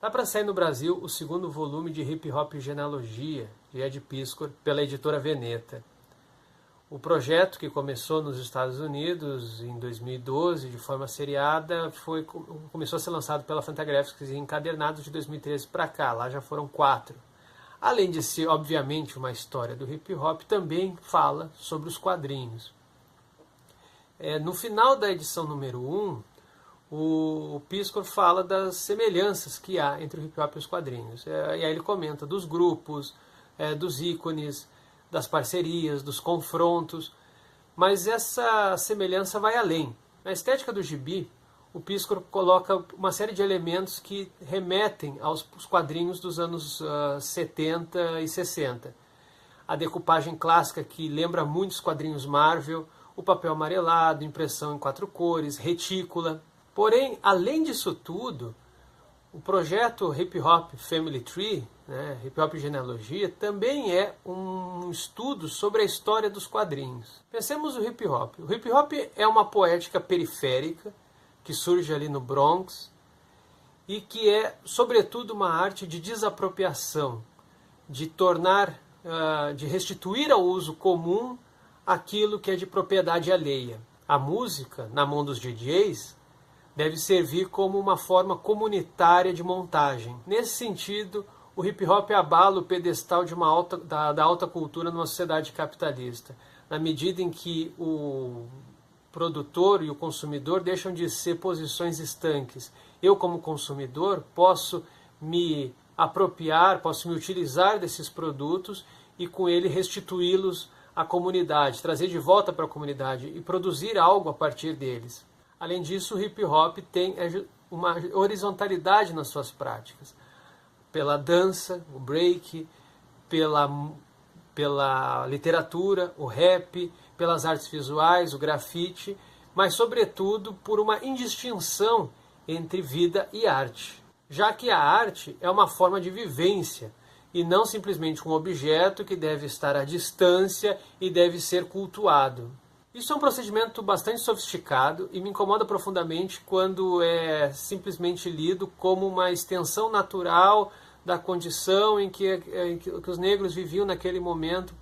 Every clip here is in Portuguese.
Tá para sair no Brasil o segundo volume de Hip Hop Genealogia, de Ed Piskor, pela editora Veneta. O projeto, que começou nos Estados Unidos em 2012, de forma seriada, começou a ser lançado pela Fantagraphics em encadernados de 2013 para cá. Lá já foram 4. Além de ser, obviamente, uma história do hip hop, também fala sobre os quadrinhos. No final da edição número 1, o Piskor fala das semelhanças que há entre o hip hop e os quadrinhos. E aí ele comenta dos grupos, dos ícones, das parcerias, dos confrontos, mas essa semelhança vai além. Na estética do gibi, o Piskor coloca uma série de elementos que remetem aos quadrinhos dos anos 70 e 60. A decupagem clássica, que lembra muito os quadrinhos Marvel, o papel amarelado, impressão em 4 cores, retícula. Porém, além disso tudo, o projeto Hip Hop Family Tree, Hip Hop Genealogia, também é um estudo sobre a história dos quadrinhos. Pensemos no hip hop. O hip hop é uma poética periférica que surge ali no Bronx e que é, sobretudo, uma arte de desapropriação, de tornar, de restituir ao uso comum aquilo que é de propriedade alheia. A música, na mão dos DJs, deve servir como uma forma comunitária de montagem. Nesse sentido, o hip hop abala o pedestal da alta cultura numa sociedade capitalista, na medida em que o produtor e o consumidor deixam de ser posições estanques. Eu, como consumidor, posso me apropriar, posso me utilizar desses produtos e com ele restituí-los à comunidade, trazer de volta para a comunidade e produzir algo a partir deles. Além disso, o hip hop tem uma horizontalidade nas suas práticas. Pela dança, o break, pela literatura, o rap, pelas artes visuais, o grafite, mas sobretudo por uma indistinção entre vida e arte. Já que a arte é uma forma de vivência e não simplesmente um objeto que deve estar à distância e deve ser cultuado. Isso é um procedimento bastante sofisticado e me incomoda profundamente quando é simplesmente lido como uma extensão natural da condição em que os negros viviam naquele momento.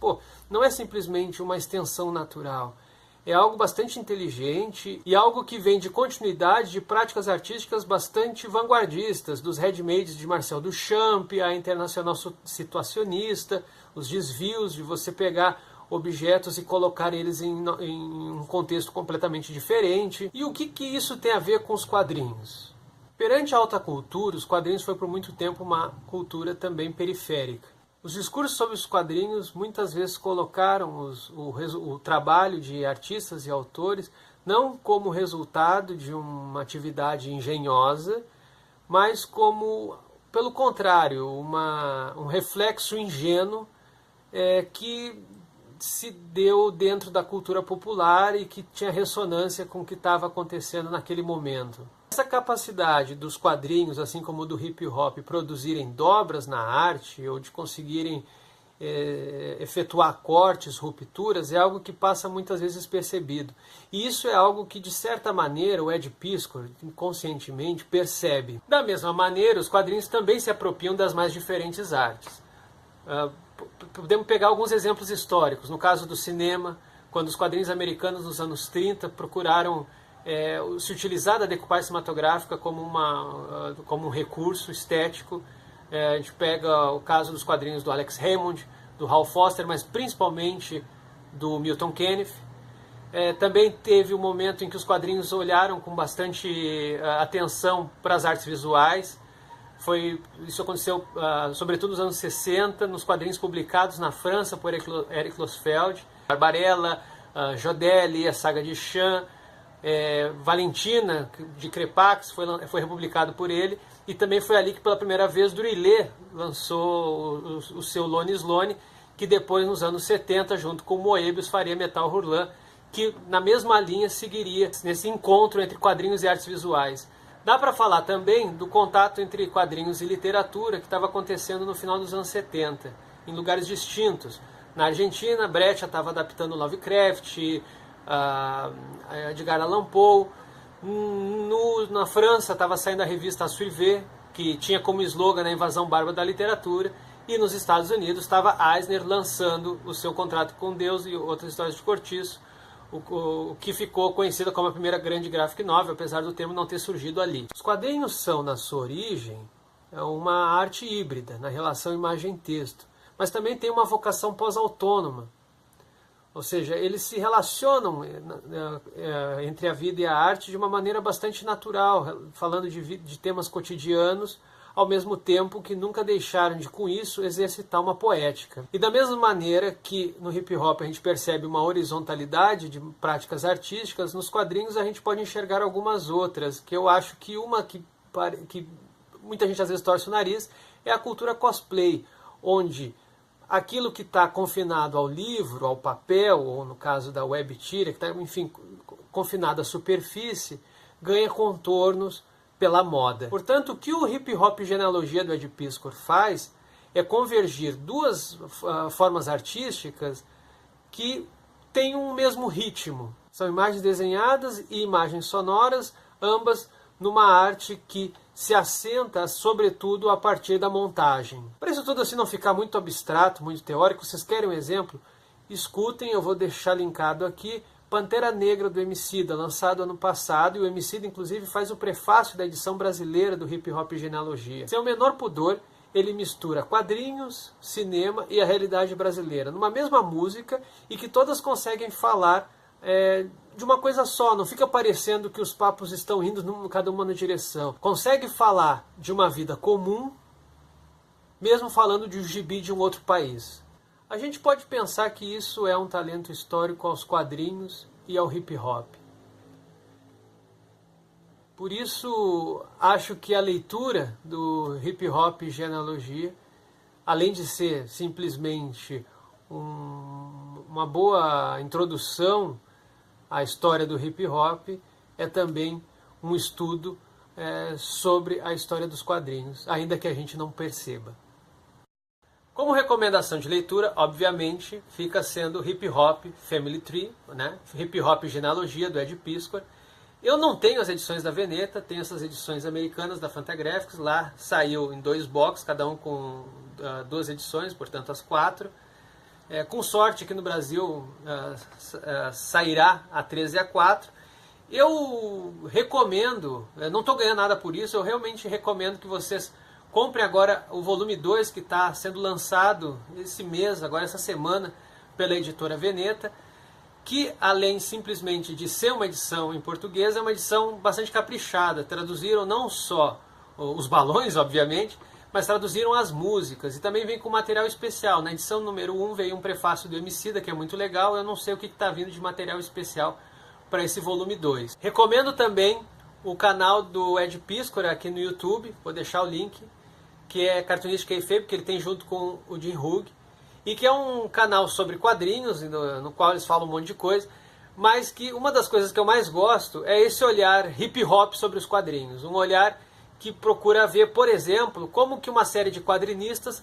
Não é simplesmente uma extensão natural. É algo bastante inteligente e algo que vem de continuidade de práticas artísticas bastante vanguardistas, dos handmades de Marcel Duchamp, a internacional situacionista, os desvios de você pegar objetos e colocar eles em um contexto completamente diferente. E o que isso tem a ver com os quadrinhos? Perante a alta cultura, os quadrinhos foi por muito tempo uma cultura também periférica. Os discursos sobre os quadrinhos muitas vezes colocaram o trabalho de artistas e autores não como resultado de uma atividade engenhosa, mas como, pelo contrário, um reflexo ingênuo que se deu dentro da cultura popular e que tinha ressonância com o que estava acontecendo naquele momento. Essa capacidade dos quadrinhos, assim como do hip hop, produzirem dobras na arte ou de conseguirem efetuar cortes, rupturas, é algo que passa muitas vezes despercebido. E isso é algo que, de certa maneira, o Ed Piskor, inconscientemente, percebe. Da mesma maneira, os quadrinhos também se apropriam das mais diferentes artes. Podemos pegar alguns exemplos históricos. No caso do cinema, quando os quadrinhos americanos nos anos 30 procuraram se utilizar da decupagem cinematográfica como um recurso estético. A gente pega o caso dos quadrinhos do Alex Raymond, do Hal Foster, mas principalmente do Milton Caniff. Também teve um momento em que os quadrinhos olharam com bastante atenção para as artes visuais. Isso aconteceu sobretudo nos anos 60, nos quadrinhos publicados na França por Eric Losfeld, Barbarella, Jodelli, a saga de Chan, Valentina, de Crepax, foi republicado por ele, e também foi ali que pela primeira vez Druillet lançou o seu Lone Sloane, que depois, nos anos 70, junto com Moebius, faria Metal Hurlan, que na mesma linha seguiria nesse encontro entre quadrinhos e artes visuais. Dá para falar também do contato entre quadrinhos e literatura que estava acontecendo no final dos anos 70, em lugares distintos. Na Argentina, Brecha estava adaptando Lovecraft, Edgar Allan Poe. Na França estava saindo a revista A Suivez, que que tinha como slogan a invasão bárbara da literatura, e nos Estados Unidos estava Eisner lançando o seu Contrato com Deus e outras histórias de Cortiço, o que ficou conhecido como a primeira grande graphic novel, apesar do termo não ter surgido ali. Os quadrinhos são, na sua origem, uma arte híbrida, na relação imagem-texto, mas também tem uma vocação pós-autônoma. Ou seja, eles se relacionam entre a vida e a arte de uma maneira bastante natural, falando de temas cotidianos, ao mesmo tempo que nunca deixaram de, com isso, exercitar uma poética. E da mesma maneira que no hip hop a gente percebe uma horizontalidade de práticas artísticas, nos quadrinhos a gente pode enxergar algumas outras, que eu acho que uma que muita gente às vezes torce o nariz é a cultura cosplay, onde aquilo que está confinado ao livro, ao papel, ou no caso da web tira, que está, enfim, confinado à superfície, ganha contornos pela moda. Portanto, o que o hip hop genealogia do Ed Piskor faz é convergir duas formas artísticas que têm um mesmo ritmo. São imagens desenhadas e imagens sonoras, ambas numa arte que se assenta, sobretudo, a partir da montagem. Para isso tudo assim não ficar muito abstrato, muito teórico, vocês querem um exemplo? Escutem, eu vou deixar linkado aqui, Pantera Negra do Emicida, lançado ano passado, e o Emicida inclusive faz o prefácio da edição brasileira do Hip Hop Genealogia. Sem o menor pudor, ele mistura quadrinhos, cinema e a realidade brasileira, numa mesma música, e que todas conseguem falar de uma coisa só, não fica parecendo que os papos estão indo cada uma na direção. Consegue falar de uma vida comum, mesmo falando de um gibi de um outro país. A gente pode pensar que isso é um talento histórico aos quadrinhos e ao hip hop. Por isso, acho que a leitura do Hip Hop Genealogia, além de ser simplesmente uma boa introdução à história do hip hop, é também um estudo sobre a história dos quadrinhos, ainda que a gente não perceba. Como recomendação de leitura, obviamente, fica sendo Hip Hop Family Tree, né? Hip Hop Genealogia, do Ed Piskor. Eu não tenho as edições da Veneta, tenho essas edições americanas da Fantagraphics. Lá saiu em 2 boxes, cada um com 2 edições, portanto as 4. Com sorte aqui no Brasil sairá a 13 e a 4. Eu recomendo, não estou ganhando nada por isso, eu realmente recomendo que vocês comprem agora o volume 2, que está sendo lançado esse mês, agora essa semana, pela editora Veneta, que além simplesmente de ser uma edição em português, é uma edição bastante caprichada. Traduziram não só os balões, obviamente, mas traduziram as músicas, e também vem com material especial. Na edição número 1 veio um prefácio do Emicida, que é muito legal. Eu não sei o que está vindo de material especial para esse volume 2. Recomendo também o canal do Ed Piskor aqui no YouTube, vou deixar o link, que é Cartoonist Kayfabe, que ele tem junto com o Jim Hugg, e que é um canal sobre quadrinhos, no qual eles falam um monte de coisa, mas que uma das coisas que eu mais gosto é esse olhar hip hop sobre os quadrinhos, um olhar que procura ver, por exemplo, como que uma série de quadrinistas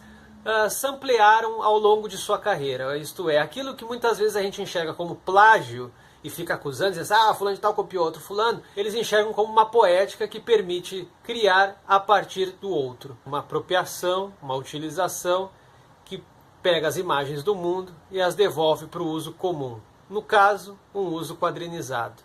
samplearam ao longo de sua carreira, isto é, aquilo que muitas vezes a gente enxerga como plágio e fica acusando, dizendo, fulano de tal copiou outro fulano, eles enxergam como uma poética que permite criar a partir do outro. Uma apropriação, uma utilização que pega as imagens do mundo e as devolve para o uso comum. No caso, um uso quadrinizado.